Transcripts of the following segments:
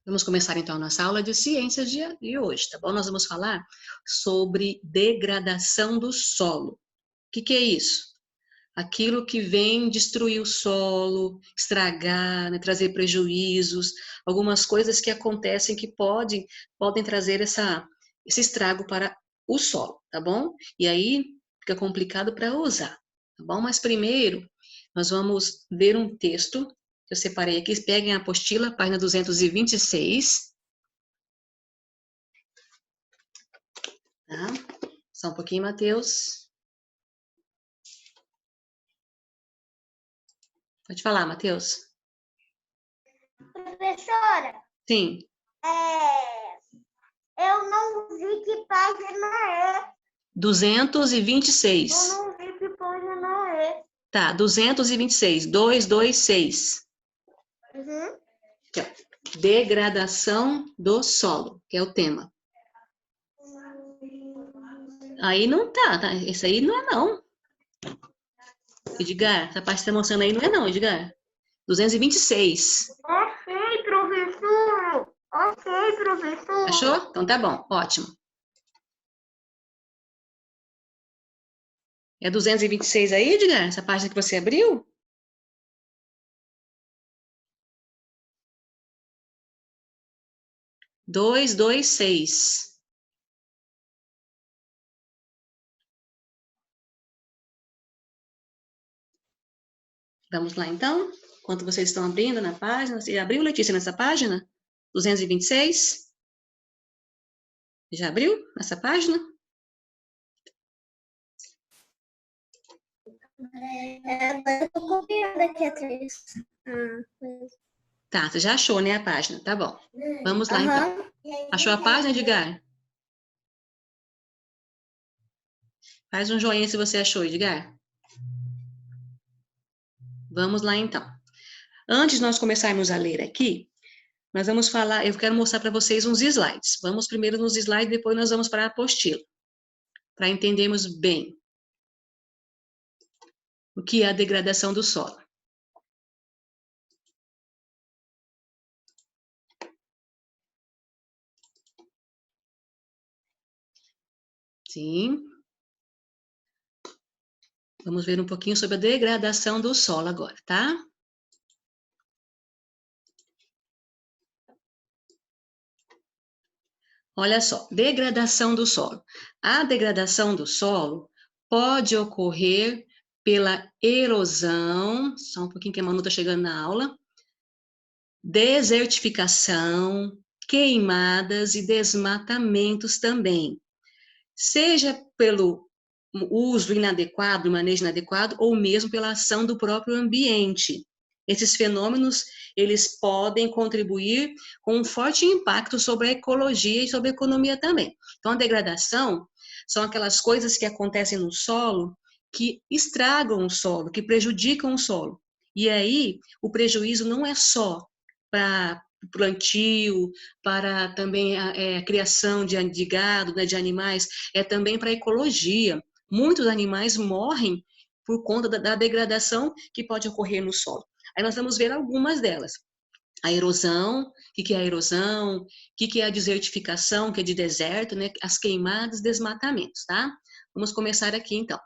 Vamos começar então a nossa aula de ciências de hoje, tá bom? Nós vamos falar sobre degradação do solo. O que é isso? Aquilo que vem destruir o solo, estragar, né, trazer prejuízos, algumas coisas que acontecem que podem trazer esse estrago para o solo, tá bom? E aí fica complicado para usar, tá bom? Mas primeiro nós vamos ver um texto que eu separei aqui. Peguem a apostila, página 226. Tá? Só um pouquinho, Matheus. Pode falar, Matheus. Professora, Sim. Eu não vi que página é. 226. Eu não vi que página é. Tá, 226. 226. Uhum. Degradação do solo, que é o tema. Aí não tá? Esse aí não é não. Edgar, essa parte que tá mostrando aí não é não, Edgar. 226. Ok, professor. Ok, professor. Achou? Então tá bom, ótimo. É 226 aí, Edgar? Essa página que você abriu? Dois, dois, seis. Vamos lá, então? Enquanto vocês estão abrindo na página, você já abriu, Letícia, nessa página? 226? Já abriu nessa página? Agora eu tô copiando aqui atrás. Tá, você já achou, né, a página? Tá bom. Vamos lá, então. Achou a página, Edgar? Faz um joinha se você achou, Edgar. Vamos lá, então. Antes de nós começarmos a ler aqui, nós vamos falar, eu quero mostrar para vocês uns slides. Vamos primeiro nos slides, depois nós vamos para a apostila, para entendermos bem o que é a degradação do solo. Sim. Vamos ver um pouquinho sobre a degradação do solo agora, tá? Olha só, degradação do solo. A degradação do solo pode ocorrer pela erosão, só um pouquinho que a Manu está chegando na aula, desertificação, queimadas e desmatamentos também. Seja pelo uso inadequado, manejo inadequado, ou mesmo pela ação do próprio ambiente. Esses fenômenos, eles podem contribuir com um forte impacto sobre a ecologia e sobre a economia também. Então, a degradação são aquelas coisas que acontecem no solo que estragam o solo, que prejudicam o solo. E aí, o prejuízo não é só para plantio, para também a criação de gado, né, de animais, é também para a ecologia. Muitos animais morrem por conta da degradação que pode ocorrer no solo. Aí nós vamos ver algumas delas. A erosão, o que é a erosão, o que é a desertificação, que é de deserto, né? As queimadas, desmatamentos, tá? Vamos começar aqui, então.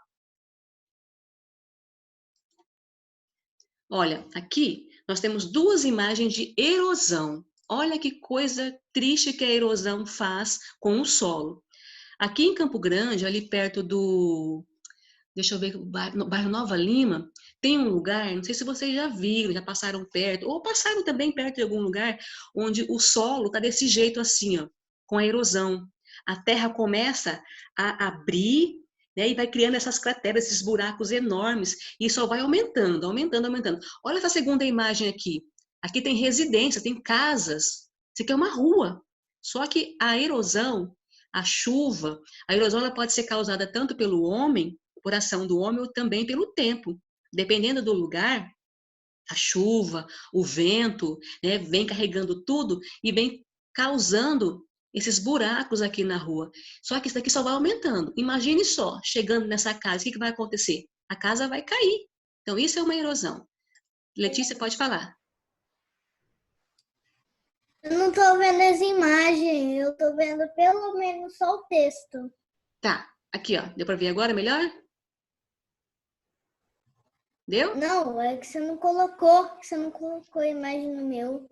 Olha, aqui nós temos duas imagens de erosão. Olha que coisa triste que a erosão faz com o solo. Aqui em Campo Grande, ali perto do, deixa eu ver, no bairro Nova Lima, tem um lugar, não sei se vocês já viram, já passaram perto, ou passaram também perto de algum lugar, onde o solo está desse jeito assim, ó, com a erosão. A terra começa a abrir, né, e vai criando essas crateras, esses buracos enormes, e só vai aumentando, aumentando, aumentando. Olha essa segunda imagem aqui. Aqui tem residência, tem casas. Isso aqui é uma rua. Só que a erosão, a chuva, a erosão ela pode ser causada tanto pelo homem, por ação do homem, ou também pelo tempo. Dependendo do lugar, a chuva, o vento, né, vem carregando tudo e vem causando esses buracos aqui na rua. Só que isso daqui só vai aumentando. Imagine só, chegando nessa casa, o que vai acontecer? A casa vai cair. Então, isso é uma erosão. Letícia, pode falar. Eu não não tô vendo as imagens, eu tô vendo pelo menos só o texto. Tá, aqui, ó. Deu para ver agora melhor? Deu? Não, é que você não colocou a imagem no meu.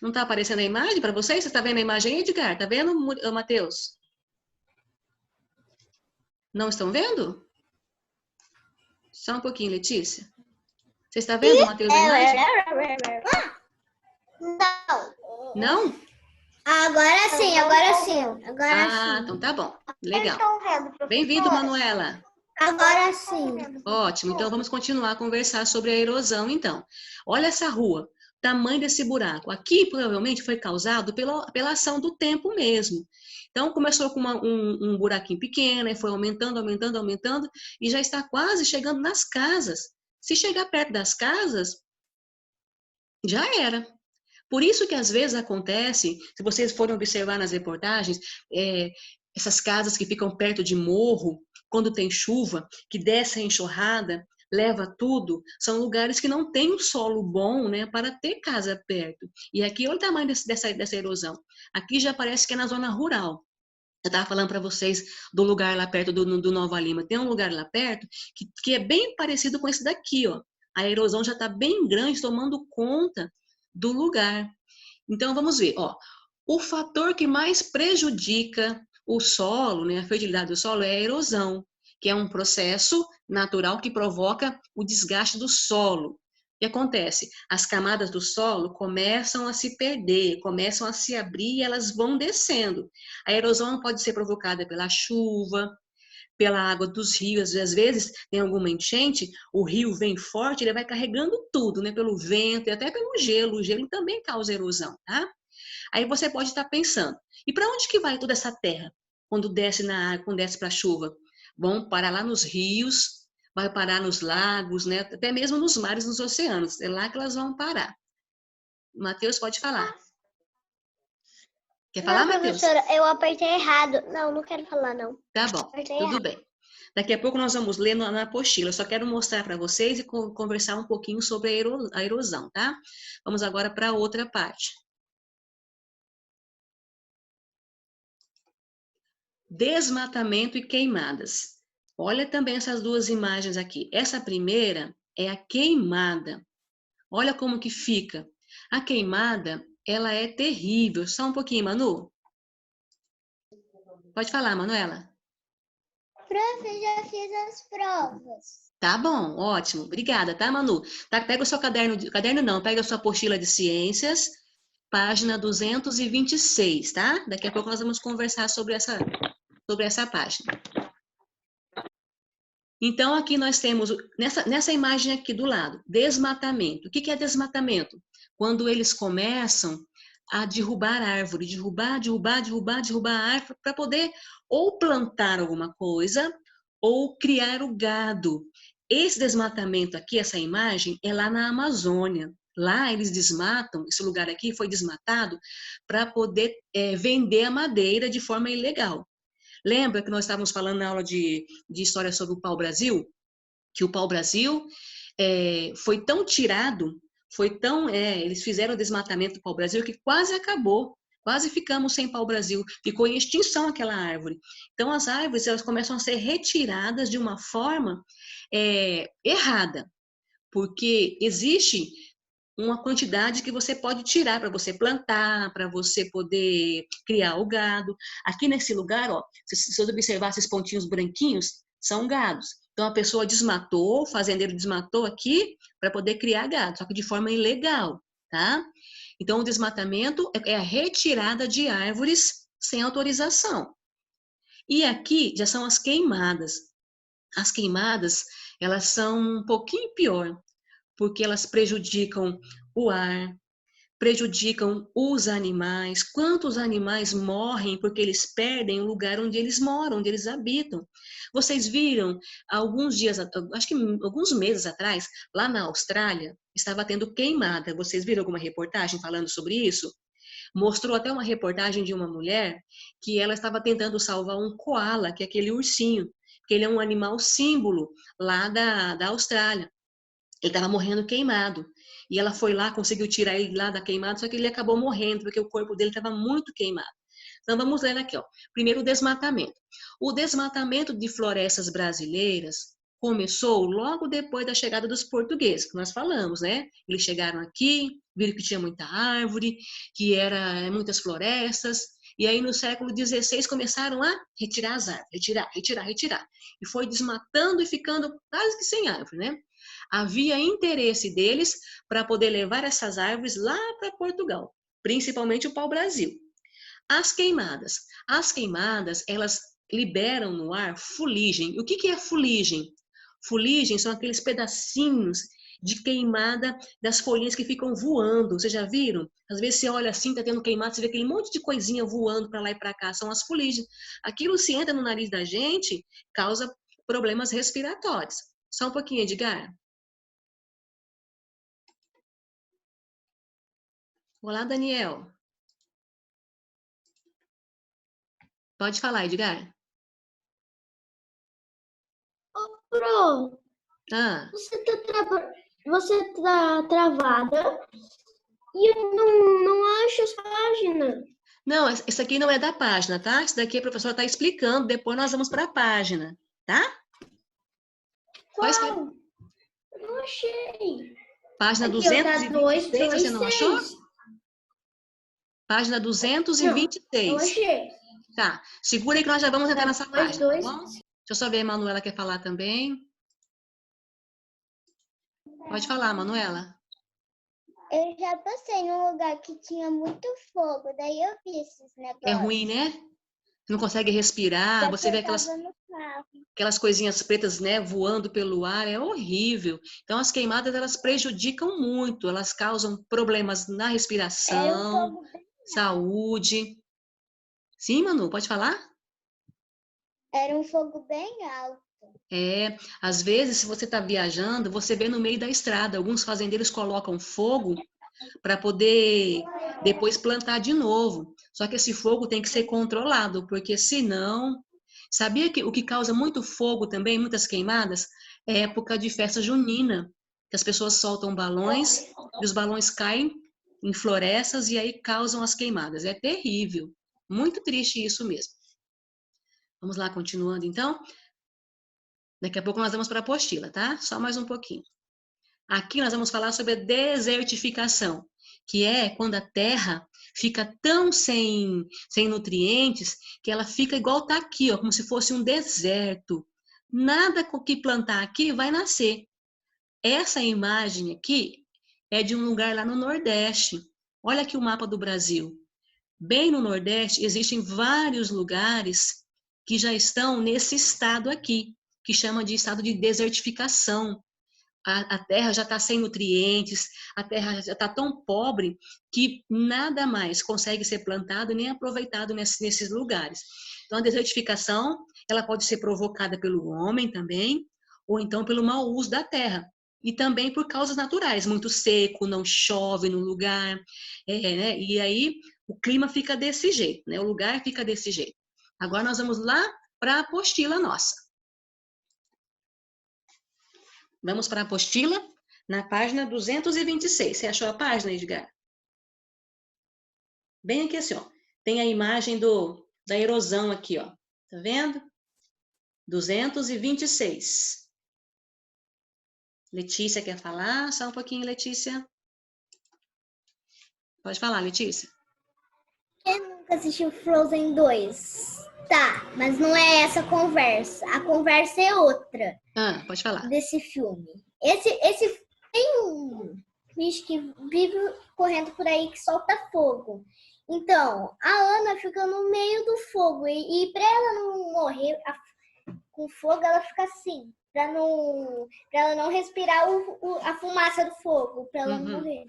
Não tá aparecendo a imagem para vocês? Você tá vendo a imagem aí, Edgar? Tá vendo, Matheus? Não estão vendo? Só um pouquinho, Letícia. Você está vendo, Matheus, a imagem? Não. Não? Agora sim, agora sim. Agora Ah, sim. então tá bom. Legal. Estão vendo, professora? Bem-vindo, Manuela. Agora sim. Ótimo, então vamos continuar a conversar sobre a erosão, então. Olha essa rua, tamanho desse buraco. Aqui, provavelmente, foi causado pela ação do tempo mesmo. Então, começou com um buraquinho pequeno, e foi aumentando, aumentando, aumentando, e já está quase chegando nas casas. Se chegar perto das casas, já era. Por isso que às vezes acontece, se vocês forem observar nas reportagens, essas casas que ficam perto de morro, quando tem chuva, que desce a enxurrada, leva tudo, são lugares que não têm um solo bom, né, para ter casa perto. E aqui, olha o tamanho dessa erosão. Aqui já parece que é na zona rural. Eu estava falando para vocês do lugar lá perto do Nova Lima. Tem um lugar lá perto que é bem parecido com esse daqui, ó. A erosão já está bem grande, tomando conta do lugar. Então, vamos ver, ó. O fator que mais prejudica o solo, né, a fertilidade do solo, é a erosão, que é um processo natural que provoca o desgaste do solo. O que acontece? As camadas do solo começam a se perder, começam a se abrir e elas vão descendo. A erosão pode ser provocada pela chuva, pela água dos rios. Às vezes tem alguma enchente, o rio vem forte, ele vai carregando tudo, né? Pelo vento e até pelo gelo. O gelo também causa erosão, tá? Aí você pode estar pensando, e para onde que vai toda essa terra quando desce na água, quando desce para a chuva? Vão parar lá nos rios, vai parar nos lagos, né? Até mesmo nos mares, nos oceanos. É lá que elas vão parar. Matheus, pode falar. Quer falar, Não, Matheus? professora, eu apertei errado. Não, não quero falar, não. Tá bom, Apertei tudo errado. bem. Daqui a pouco nós vamos ler na apostila. Eu só quero mostrar para vocês e conversar um pouquinho sobre a erosão, tá? Vamos agora para outra parte. Desmatamento e queimadas. Olha também essas duas imagens aqui. Essa primeira é a queimada. Olha como que fica. A queimada, ela é terrível. Só um pouquinho, Manu. Pode falar, Manuela. Prof, eu já fiz as provas. Tá bom, ótimo. Obrigada, tá, Manu? Tá, pega o seu caderno não, pega a sua apostila de ciências, página 226, tá? Daqui a pouco nós vamos conversar sobre essa página. Então, aqui nós temos, nessa imagem aqui do lado, desmatamento. O que é desmatamento? Quando eles começam a derrubar árvore, derrubar a árvore para poder ou plantar alguma coisa ou criar o gado. Esse desmatamento aqui, essa imagem, é lá na Amazônia. Lá eles desmatam, esse lugar aqui foi desmatado para poder vender a madeira de forma ilegal. Lembra que nós estávamos falando na aula de história sobre o pau-brasil? Que o pau-brasil foi tão tirado, eles fizeram o desmatamento do pau-brasil que quase acabou. Quase ficamos sem pau-brasil. Ficou em extinção aquela árvore. Então, as árvores elas começam a ser retiradas de uma forma errada. Porque existe uma quantidade que você pode tirar para você plantar, para você poder criar o gado. Aqui nesse lugar, ó, se você observar esses pontinhos branquinhos, são gados. Então a pessoa desmatou, o fazendeiro desmatou aqui para poder criar gado, só que de forma ilegal, tá? Então o desmatamento é a retirada de árvores sem autorização. E aqui já são as queimadas. As queimadas, elas são um pouquinho pior, porque elas prejudicam o ar, prejudicam os animais. Quantos animais morrem porque eles perdem o lugar onde eles moram, onde eles habitam? Vocês viram, alguns dias, acho que alguns meses atrás, lá na Austrália, estava tendo queimada. Vocês viram alguma reportagem falando sobre isso? Mostrou até uma reportagem de uma mulher que ela estava tentando salvar um koala, que é aquele ursinho, que ele é um animal símbolo lá da Austrália. Ele estava morrendo queimado. E ela foi lá, conseguiu tirar ele lá da queimada, só que ele acabou morrendo, porque o corpo dele estava muito queimado. Então, vamos ler aqui, ó. Primeiro, o desmatamento. O desmatamento de florestas brasileiras começou logo depois da chegada dos portugueses, que nós falamos, né? Eles chegaram aqui, viram que tinha muita árvore, que era muitas florestas, e aí no século XVI começaram a retirar as árvores, retirar. E foi desmatando e ficando quase que sem árvore, né? Havia interesse deles para poder levar essas árvores lá para Portugal, principalmente o pau-brasil. As queimadas. As queimadas, elas liberam no ar fuligem. O que é fuligem? Fuligem são aqueles pedacinhos de queimada das folhinhas que ficam voando. Vocês já viram? Às vezes você olha assim, tá tendo queimado, você vê aquele monte de coisinha voando para lá e para cá. São as fuligens. Aquilo se entra no nariz da gente, causa problemas respiratórios. Só um pouquinho, Edgar. Olá, Daniel. Pode falar, Edgar. Pro, Ah, você tá travada e eu não acho as páginas. não, esse aqui não é da página, tá? Isso daqui a professora está explicando, depois nós vamos para a página, tá? Qual? Eu não achei. Página Aqui, ó, tá 226, você não achou? 226. Página Não, 226. eu achei. Tá, segura aí que nós já vamos entrar Tá nessa página, tá 2. bom? Deixa eu só ver, a Manuela quer falar também. Pode falar, Manuela. Eu já passei num lugar que tinha muito fogo, daí eu vi esses É ruim, né? Você não consegue respirar, você vê Eu tava no carro. aquelas coisinhas pretas, né, voando pelo ar, é horrível. Então, as queimadas, elas prejudicam muito, elas causam problemas na Era um respiração, fogo bem, saúde. Sim, Manu, pode falar? era um fogo bem alto. É, às vezes, se você está viajando, você vê no meio da estrada, alguns fazendeiros colocam fogo para poder depois plantar de novo. Só que esse fogo tem que ser controlado, porque senão... Sabia que o que causa muito fogo também, muitas queimadas, é época de festa junina, que as pessoas soltam balões e os balões caem em florestas e aí causam as queimadas. É terrível. Muito triste isso mesmo. Vamos lá, continuando então. Daqui a pouco nós vamos para a apostila, tá? Só mais um pouquinho. Aqui nós vamos falar sobre a desertificação, que é quando a terra fica tão sem nutrientes que ela fica igual tá aqui, ó, como se fosse um deserto. Nada com que plantar aqui vai nascer. Essa imagem aqui é de um lugar lá no Nordeste. Olha aqui o mapa do Brasil. Bem no Nordeste existem vários lugares que já estão nesse estado aqui, que chama de estado de desertificação. A terra já está sem nutrientes, a terra já está tão pobre que nada mais consegue ser plantado nem aproveitado nesses lugares. Então, a desertificação, ela pode ser provocada pelo homem também, ou então pelo mau uso da terra. E também por causas naturais, muito seco, não chove no lugar, né? E aí o clima fica desse jeito, né? O lugar fica desse jeito. Agora nós vamos lá para a apostila nossa. Vamos para a apostila, na página 226. Você achou a página, Edgar? Bem aqui assim, ó. Tem a imagem da erosão aqui, ó. Tá vendo? 226. Letícia quer falar? Só um pouquinho, Letícia. Pode falar, Letícia. Quem nunca assistiu Frozen 2? Tá, mas não é essa a conversa. A conversa é outra Pode falar. desse filme. Esse tem um bicho que vive correndo por aí que solta fogo. Então, a Ana fica no meio do fogo e para ela não morrer com fogo, ela fica assim, para ela não respirar a fumaça do fogo, para ela não morrer.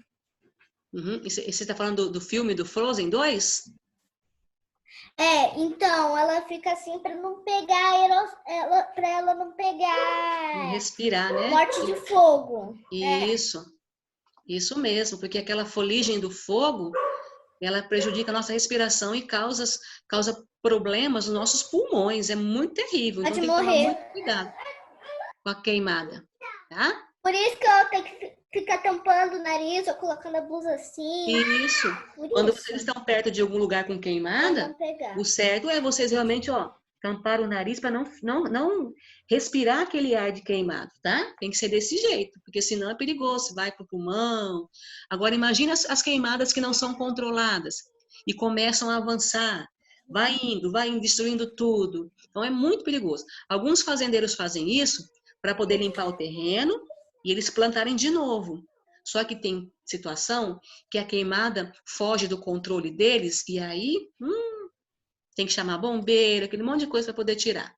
E você está falando do filme do Frozen 2? Então ela fica assim para não pegar para ela não pegar Não respirar, né? morte de fogo. Isso mesmo, porque aquela fuligem do fogo, ela prejudica a nossa respiração e causa problemas nos nossos pulmões. É muito terrível. Pode Então tem que tomar morrer. muito cuidado com a queimada, tá? Por isso que ela tem que fica tampando o nariz ou colocando a blusa assim. Isso. Quando vocês estão perto de algum lugar com queimada, o certo é vocês realmente, ó, tampar o nariz para não respirar aquele ar de queimado, tá? Tem que ser desse jeito, porque senão é perigoso, vai pro pulmão. Agora imagina as queimadas que não são controladas e começam a avançar. Vai indo, destruindo tudo. Então é muito perigoso. Alguns fazendeiros fazem isso para poder limpar o terreno e eles plantarem de novo. Só que tem situação que a queimada foge do controle deles e aí tem que chamar bombeiro, aquele monte de coisa para poder tirar.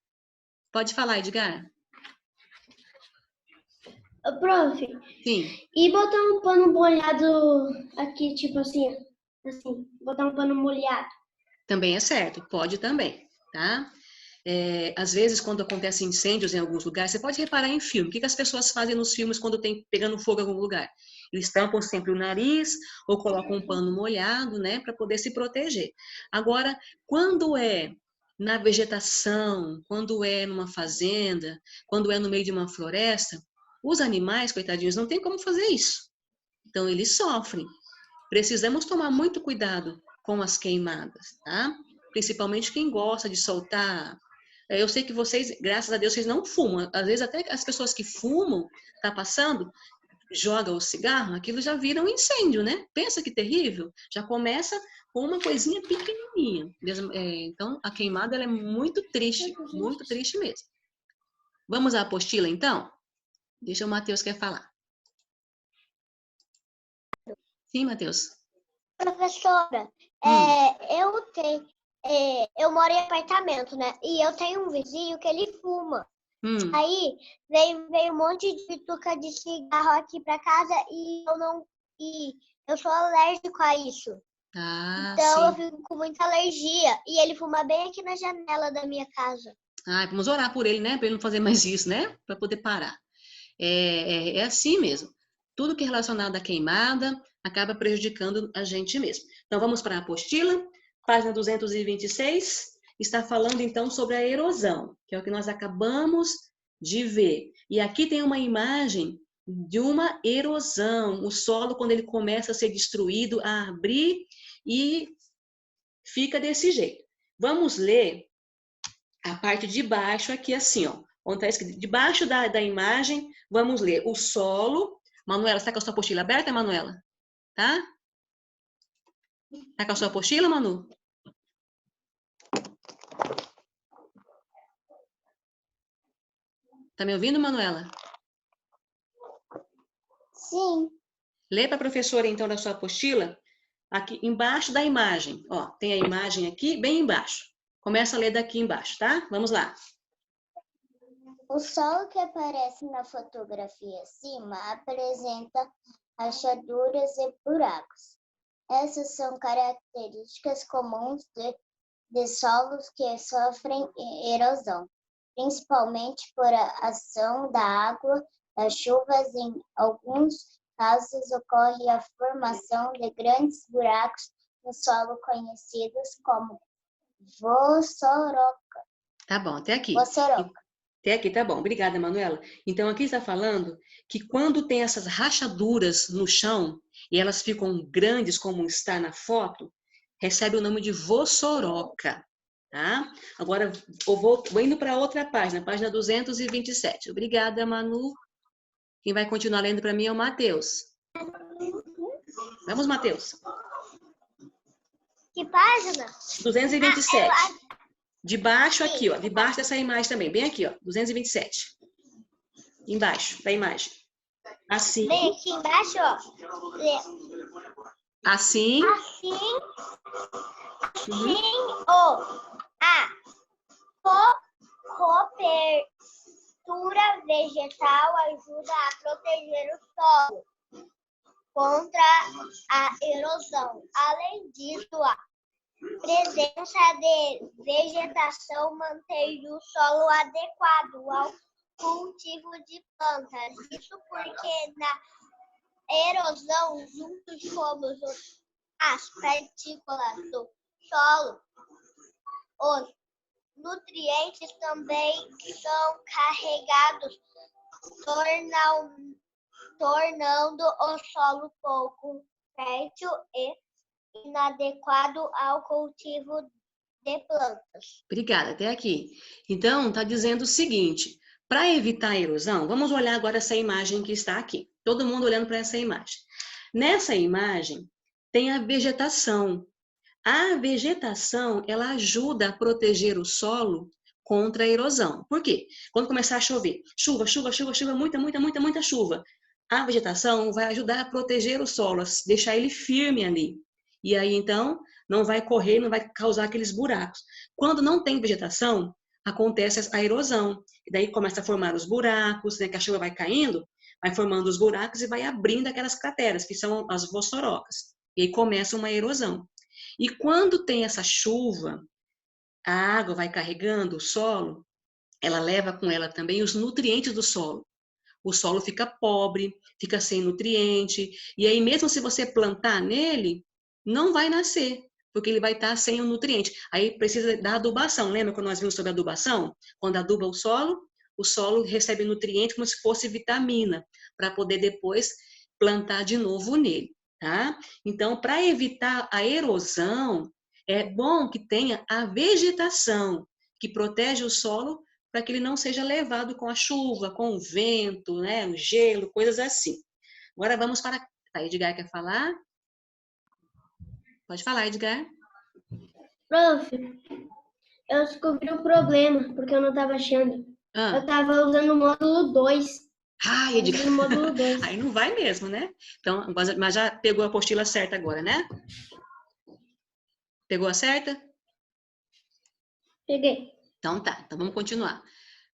Pode falar, Edgar? Prof, Sim. E botar um pano molhado aqui, tipo assim, botar um pano molhado. Também é certo, pode também, tá? Às vezes, quando acontecem incêndios em alguns lugares, você pode reparar em filme. O que as pessoas fazem nos filmes quando tem pegando fogo em algum lugar? Eles tampam sempre o nariz ou colocam um pano molhado, né, para poder se proteger. Agora, quando é na vegetação, quando é numa fazenda, quando é no meio de uma floresta, os animais, coitadinhos, não tem como fazer isso. Então, eles sofrem. Precisamos tomar muito cuidado com as queimadas, tá? Principalmente quem gosta de soltar. Eu sei que vocês, graças a Deus, vocês não fumam. Às vezes até as pessoas que fumam, tá passando, joga o cigarro, aquilo já vira um incêndio, né? Pensa que terrível. Já começa com uma coisinha pequenininha. Então, a queimada ela é muito triste mesmo. Vamos à apostila, então? Deixa o Matheus quer falar. Sim, Matheus. Professora, eu moro em apartamento, né? E eu tenho um vizinho que ele fuma. Aí veio um monte de bituca de cigarro aqui para casa e eu sou alérgico a isso. Então Sim. eu fico com muita alergia e ele fuma bem aqui na janela da minha casa. Vamos orar por ele, né? Para ele não fazer mais isso, né? Para poder parar. É assim mesmo. Tudo que é relacionado à queimada acaba prejudicando a gente mesmo. Então, vamos para a apostila, página 226. Está falando, então, sobre a erosão, que é o que nós acabamos de ver. E aqui tem uma imagem de uma erosão. O solo, quando ele começa a ser destruído, a abrir e fica desse jeito. Vamos ler a parte de baixo aqui assim, ó. Onde está escrito, debaixo da imagem, vamos ler o solo. Manuela, está com a sua apostila aberta, Manuela? Tá? Tá com a sua apostila, Manu? Tá me ouvindo, Manuela? Sim. Lê para a professora, então, da sua apostila, aqui embaixo da imagem. Ó, tem a imagem aqui, bem embaixo. Começa a ler daqui embaixo, tá? Vamos lá. O solo que aparece na fotografia acima apresenta rachaduras e buracos. Essas são características comuns de solos que sofrem erosão, principalmente por ação da água das chuvas. Em alguns casos, ocorre a formação de grandes buracos no solo conhecidos como vossoroca. Tá bom, até aqui. Vossoroca. Até aqui, tá bom. Obrigada, Manuela. Então, aqui está falando que quando tem essas rachaduras no chão e elas ficam grandes, como está na foto, recebe o nome de vossoroca, tá? Agora, eu vou indo para outra página 227. Obrigada, Manu. Quem vai continuar lendo para mim é o Matheus. Vamos, Matheus. Que página? 227. Debaixo aqui, ó. Debaixo dessa imagem também. Bem aqui, ó. 227. Embaixo da imagem. Assim. Bem aqui embaixo, ó. Assim. A cobertura vegetal ajuda a proteger o solo contra a erosão. Além disso, a presença de vegetação mantém o solo adequado ao cultivo de plantas. Isso porque na erosão, juntos como as partículas do solo, os nutrientes também são carregados, tornando o solo pouco fértil e inadequado ao cultivo de plantas. Obrigada, até aqui. Então, está dizendo o seguinte, para evitar a erosão, vamos olhar agora essa imagem que está aqui. Todo mundo olhando para essa imagem. Nessa imagem, tem a vegetação. A vegetação, ela ajuda a proteger o solo contra a erosão. Por quê? Quando começar a chover, chuva, muita chuva, a vegetação vai ajudar a proteger o solo, a deixar ele firme ali. E aí, então, não vai correr, não vai causar aqueles buracos. Quando não tem vegetação, acontece a erosão. E daí começa a formar os buracos, né, que a chuva vai caindo, vai formando os buracos e vai abrindo aquelas crateras, que são as vossorocas. E aí começa uma erosão. E quando tem essa chuva, a água vai carregando o solo, ela leva com ela também os nutrientes do solo. O solo fica pobre, fica sem nutriente, e aí mesmo se você plantar nele, não vai nascer, porque ele vai estar sem o nutriente. Aí precisa da adubação. Lembra quando nós vimos sobre adubação? Quando aduba o solo recebe nutriente como se fosse vitamina, para poder depois plantar de novo nele, tá? Então, para evitar a erosão, é bom que tenha a vegetação, que protege o solo para que ele não seja levado com a chuva, com o vento, né, o gelo, coisas assim. Agora vamos para... A Edgar quer falar? Pode falar, Edgar. Prof, eu descobri o problema, porque eu não estava achando. Eu estava usando o módulo 2. Edgar. O módulo 2. Aí não vai mesmo, né? Então, mas já pegou a apostila certa agora, né? Pegou a certa? Peguei. Então tá, então vamos continuar.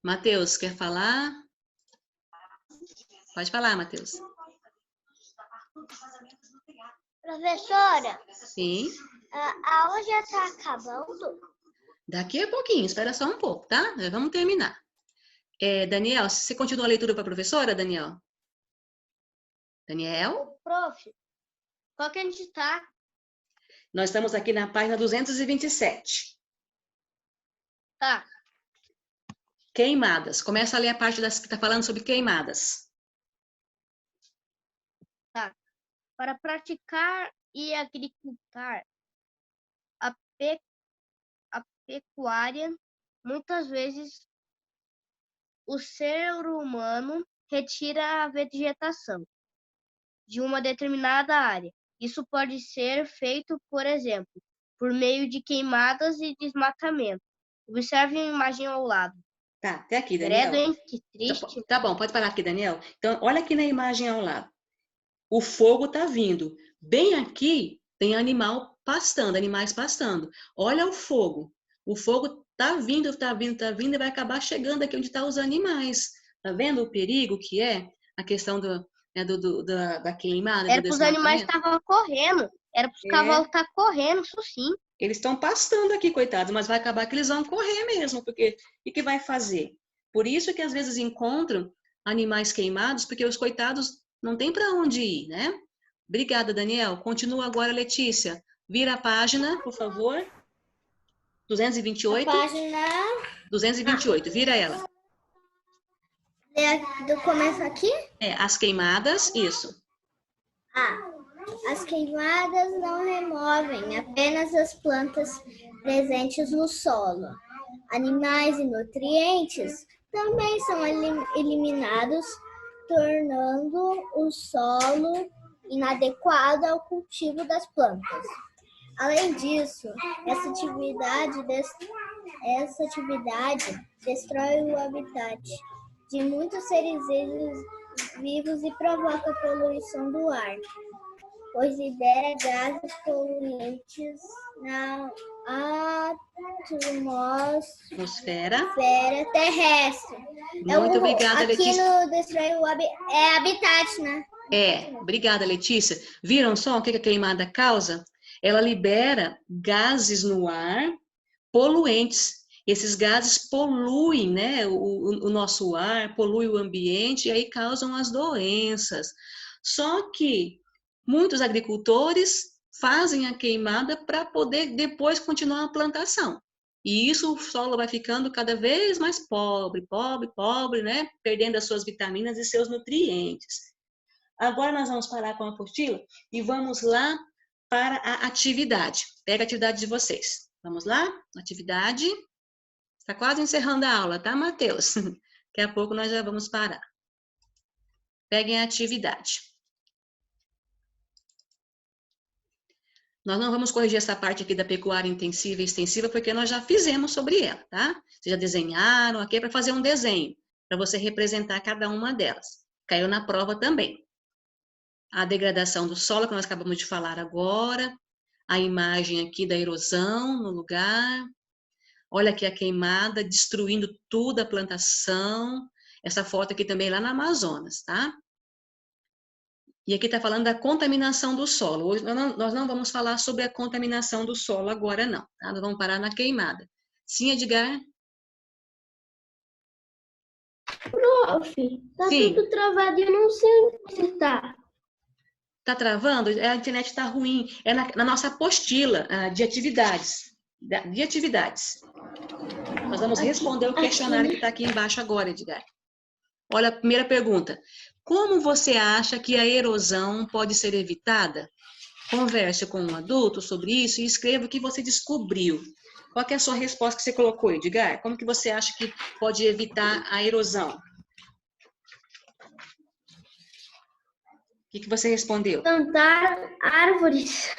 Matheus, quer falar? Pode falar, Matheus. Professora, Sim. a aula já está acabando? Daqui a pouquinho, espera só um pouco, tá? Vamos terminar. Daniel, você continua a leitura para a professora, Daniel? Daniel? Prof, qual que a gente está? Nós estamos aqui na página 227. Tá. Queimadas. Começa a ler a parte que está falando sobre queimadas. Tá. Para praticar e agricultar a pecuária, muitas vezes o ser humano retira a vegetação de uma determinada área. Isso pode ser feito, por exemplo, por meio de queimadas e desmatamento. Observe a imagem ao lado. Tá, até aqui, Daniel. Credo, hein? Que triste. Tá bom, pode parar aqui, Daniel. Então, olha aqui na imagem ao lado. O fogo tá vindo. Bem aqui tem animais pastando. Olha o fogo. O fogo tá vindo e vai acabar chegando aqui onde estão os animais. Tá vendo o perigo que é a questão da queimada? Era para os animais estavam correndo. Era para os cavalos estar correndo, isso sim. Eles estão pastando aqui, coitados, mas vai acabar que eles vão correr mesmo, porque o que vai fazer? Por isso que às vezes encontram animais queimados, porque os coitados não tem para onde ir, né? Obrigada, Daniel. Continua agora, Letícia. Vira a página, por favor. 228. A página 228, vira ela. do começo aqui? As queimadas, isso. As queimadas não removem apenas as plantas presentes no solo. Animais e nutrientes também são eliminados, tornando o solo inadequado ao cultivo das plantas. Além disso, essa atividade destrói o habitat de muitos seres vivos e provoca poluição do ar, pois libera gases poluentes na atmosfera terrestre. Muito obrigada, Letícia. Aqui no destrói o habitat, né? Obrigada, Letícia. Viram só o que a queimada causa? Ela libera gases no ar, poluentes. Esses gases poluem, né, o nosso ar, poluem o ambiente e aí causam as doenças. Só que muitos agricultores fazem a queimada para poder depois continuar a plantação. E isso o solo vai ficando cada vez mais pobre, né, perdendo as suas vitaminas e seus nutrientes. Agora nós vamos parar com a apostila e vamos lá para a atividade. Pega a atividade de vocês. Vamos lá? Atividade. Está quase encerrando a aula, tá, Matheus? Daqui a pouco nós já vamos parar. Peguem a atividade. Nós não vamos corrigir essa parte aqui da pecuária intensiva e extensiva, porque nós já fizemos sobre ela, tá? Vocês já desenharam, aqui é para fazer um desenho, para você representar cada uma delas. Caiu na prova também. A degradação do solo, que nós acabamos de falar agora. A imagem aqui da erosão no lugar. Olha aqui a queimada, destruindo tudo a plantação. Essa foto aqui também lá na Amazonas, tá? E aqui está falando da contaminação do solo. Hoje nós não vamos falar sobre a contaminação do solo agora, não. Tá? Nós vamos parar na queimada. Sim, Edgar? Prof, tá Sim. tudo travado e eu não sei onde tá. Tá travando? A internet está ruim. É na nossa apostila de atividades. Nós vamos responder o questionário que está aqui embaixo agora, Edgar. Olha a primeira pergunta. Como você acha que a erosão pode ser evitada? Converse com um adulto sobre isso e escreva o que você descobriu. Qual que é a sua resposta que você colocou, Edgar? Como que você acha que pode evitar a erosão? O que você respondeu? Plantar árvores.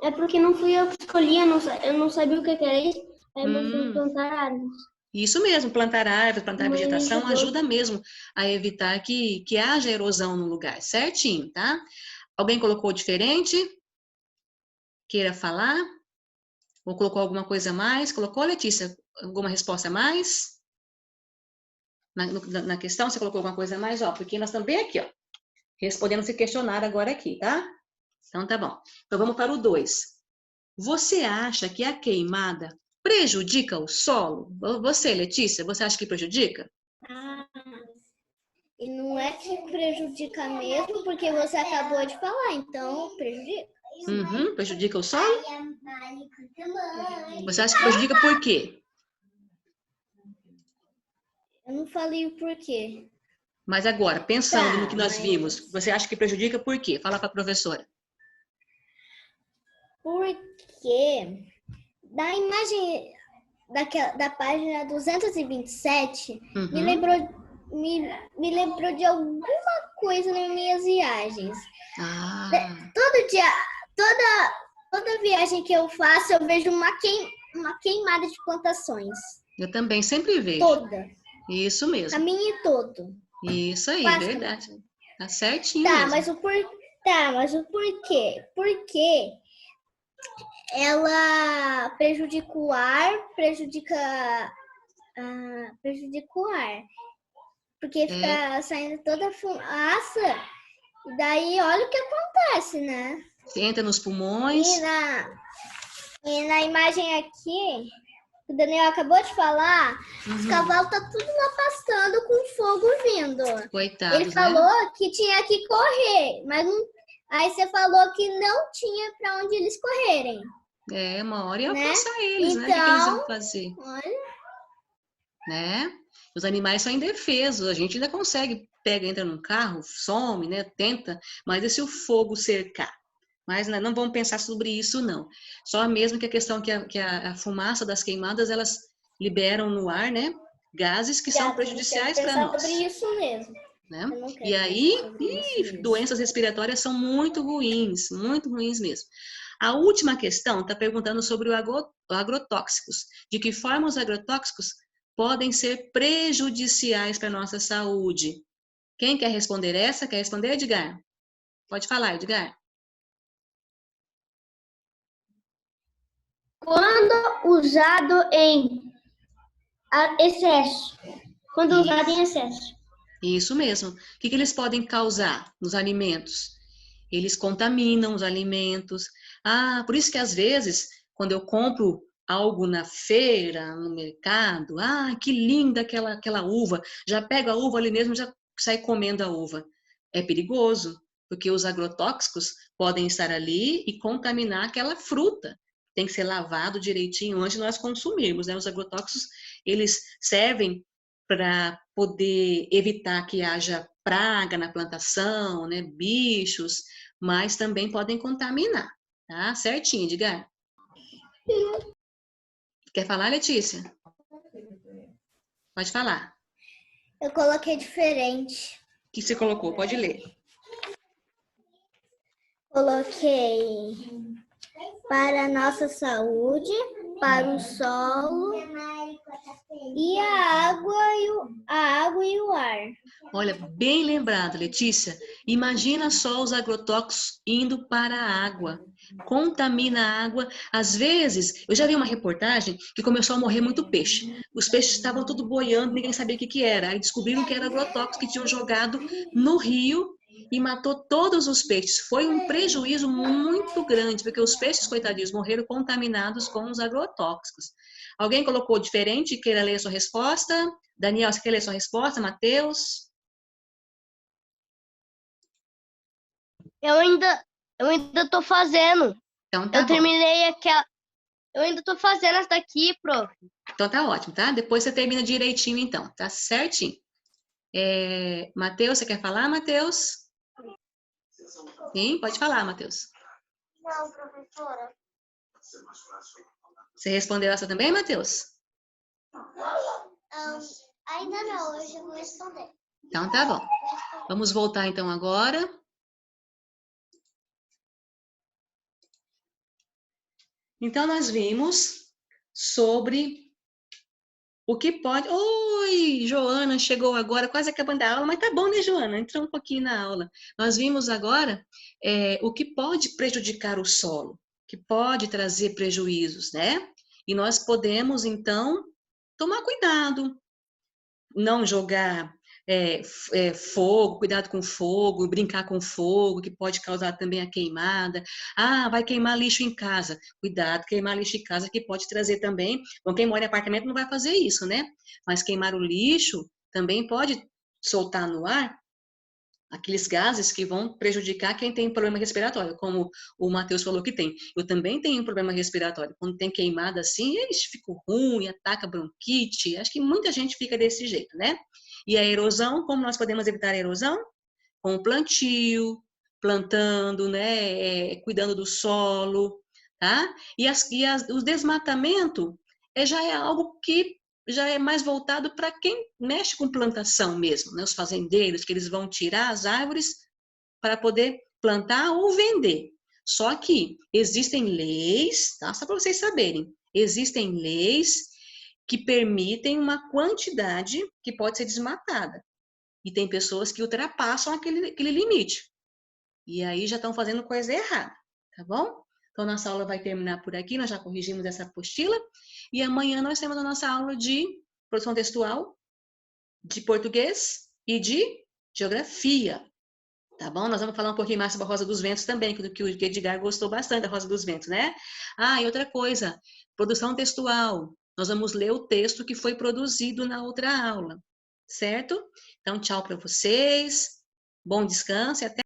É porque não fui eu que escolhi, eu não sabia o que era isso. Aí eu fui plantar árvores. Isso mesmo, plantar árvores, plantar vegetação ajuda mesmo a evitar que haja erosão no lugar, certinho, tá? Alguém colocou diferente? Queira falar? Ou colocou alguma coisa a mais? Colocou, Letícia, alguma resposta a mais? Na questão, você colocou alguma coisa a mais? Ó, porque nós também aqui, ó, respondendo esse questionário agora aqui, tá? Então, tá bom. Então, vamos para o 2. Você acha que a queimada prejudica o solo? Você, Letícia, você acha que prejudica? E não é que prejudica mesmo, porque você acabou de falar, então prejudica. Prejudica o solo? Você acha que prejudica por quê? Eu não falei o porquê. Mas agora, pensando no que nós vimos, você acha que prejudica por quê? Fala para a professora. Porque da imagem da página 227 me lembrou de alguma coisa nas minhas viagens. Todo dia, toda viagem que eu faço, eu vejo uma queimada de plantações. Eu também sempre vejo. Toda. Isso mesmo. Caminho todo. Isso aí, Quase verdade. Tá certinho mesmo. Mas o porquê? Porque ela prejudica o ar, prejudica o ar. Porque fica saindo toda a fumaça, e daí olha o que acontece, né? Entra nos pulmões. E na imagem aqui, o Daniel acabou de falar, os cavalos tá tudo lá pastando com fogo vindo. Coitados, ele falou que tinha que correr, mas não. Aí você falou que não tinha para onde eles correrem. Uma hora ia alcançar eles, então, né? O que eles iam fazer? Olha. Né? Os animais são indefesos, a gente ainda consegue, entra num carro, some, né? Tenta, mas e se o fogo cercar? Mas não vamos pensar sobre isso, não. Só mesmo que a questão que a fumaça das queimadas, elas liberam no ar, né? Gases que são prejudiciais para nós. Sobre isso mesmo. Né? E aí, doenças respiratórias são muito ruins mesmo. A última questão está perguntando sobre agrotóxicos. De que forma os agrotóxicos podem ser prejudiciais para a nossa saúde? Quem quer responder essa? Quer responder, Edgar? Pode falar, Edgar. Quando usado em excesso. Quando usado em excesso. Isso mesmo. O que eles podem causar nos alimentos? Eles contaminam os alimentos. Por isso que às vezes, quando eu compro algo na feira, no mercado, que linda aquela uva, já pego a uva ali mesmo, já sai comendo a uva. É perigoso, porque os agrotóxicos podem estar ali e contaminar aquela fruta. Tem que ser lavado direitinho antes de nós consumirmos, né? Os agrotóxicos, eles servem para poder evitar que haja praga na plantação, né? Bichos, mas também podem contaminar, tá? Certinho, Edgar. Quer falar, Letícia? Pode falar. Eu coloquei diferente. O que você colocou? Pode ler. Coloquei para a nossa saúde, para o solo e a água e o ar. Olha, bem lembrado, Letícia. Imagina só os agrotóxicos indo para a água. Contamina a água. Às vezes, eu já vi uma reportagem que começou a morrer muito peixe. Os peixes estavam tudo boiando, ninguém sabia o que era. Aí descobriram que era agrotóxico que tinham jogado no rio e matou todos os peixes. Foi um prejuízo muito grande, porque os peixes, coitadinhos, morreram contaminados com os agrotóxicos. Alguém colocou diferente? Queira ler a sua resposta? Daniel, você quer ler a sua resposta? Matheus? Eu ainda tô fazendo. Então tá Eu bom. terminei aquela. Eu ainda tô fazendo essa daqui, prof. Então tá ótimo, tá? Depois você termina direitinho, então. Tá certinho. Matheus, você quer falar, Matheus? Sim, pode falar, Matheus. Não, professora. Você respondeu essa também, Matheus? Ainda não, hoje eu vou responder. Então tá bom. Vamos voltar então agora. Então nós vimos sobre o que pode... Oi, Joana chegou agora, quase acabando a aula, mas tá bom, né, Joana? Entrou um pouquinho na aula. Nós vimos agora o que pode prejudicar o solo, que pode trazer prejuízos, né? E nós podemos, então, tomar cuidado, não jogar fogo, cuidado com fogo, brincar com fogo, que pode causar também a queimada. Ah, vai queimar lixo em casa. Cuidado, queimar lixo em casa que pode trazer também. Bom, quem mora em apartamento não vai fazer isso, né? Mas queimar o lixo também pode soltar no ar aqueles gases que vão prejudicar quem tem problema respiratório, como o Matheus falou que tem. Eu também tenho um problema respiratório. Quando tem queimada assim, fica ruim, ataca bronquite. Acho que muita gente fica desse jeito, né? E a erosão, como nós podemos evitar a erosão? Com o plantio, plantando, né? Cuidando do solo, tá? E o desmatamento já é algo que já é mais voltado para quem mexe com plantação mesmo, né? Os fazendeiros, que eles vão tirar as árvores para poder plantar ou vender. Só que existem leis, tá? Só para vocês saberem, existem leis que permitem uma quantidade que pode ser desmatada. E tem pessoas que ultrapassam aquele limite. E aí já estão fazendo coisa errada, tá bom? Então, nossa aula vai terminar por aqui, nós já corrigimos essa apostila. E amanhã nós temos a nossa aula de produção textual, de português e de geografia. Tá bom? Nós vamos falar um pouquinho mais sobre a Rosa dos Ventos também, que o Edgar gostou bastante da Rosa dos Ventos, né? Ah, e outra coisa, produção textual. Nós vamos ler o texto que foi produzido na outra aula, certo? Então, tchau para vocês, bom descanso e até